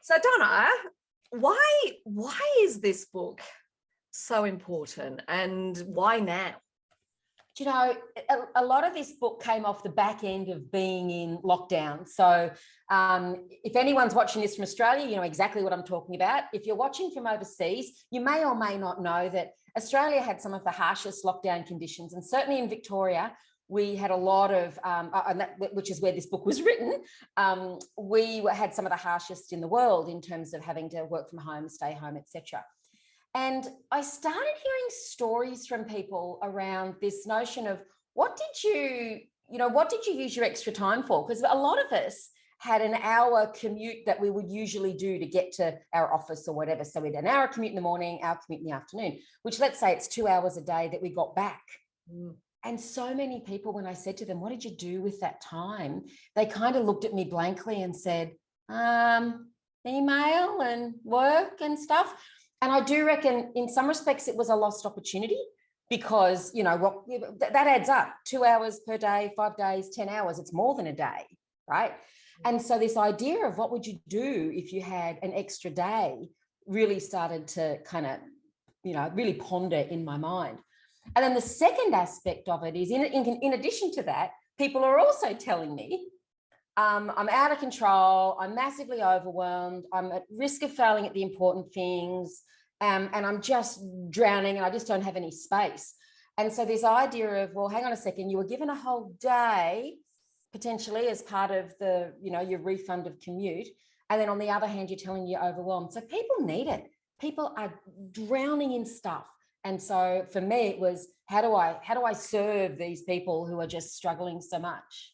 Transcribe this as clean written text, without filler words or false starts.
So Donna, why is this book so important, and why now? Do you know, a lot of this book came off the back end of being in lockdown. So if anyone's watching this from Australia, you know exactly what I'm talking about. If you're watching from overseas, you may or may not know that Australia had some of the harshest lockdown conditions. And certainly in Victoria, we had a lot of, which is where this book was written, we had some of the harshest in the world in terms of having to work from home, stay home, etc. And I started hearing stories from people around this notion of what did you use your extra time for? Because a lot of us had an hour commute that we would usually do to get to our office or whatever. So we had an hour commute in the morning, hour commute in the afternoon, which let's say it's 2 hours a day that we got back. And so many people, when I said to them, what did you do with that time? They kind of looked at me blankly and said, email and work and stuff. And I do reckon in some respects it was a lost opportunity because, you know, that adds up. 2 hours per day, 5 days, 10 hours, it's more than a day, right? And so this idea of what would you do if you had an extra day really started to kind of, you know, really ponder in my mind. And then the second aspect of it is in addition to that, people are also telling me, I'm out of control, I'm massively overwhelmed, I'm at risk of failing at the important things, and I'm just drowning and I just don't have any space. And so this idea of, well, hang on a second, you were given a whole day potentially as part of the, you know, your refund of commute. And then on the other hand, you're telling you're overwhelmed. So people need it. People are drowning in stuff. And so for me, it was, how do I serve these people who are just struggling so much?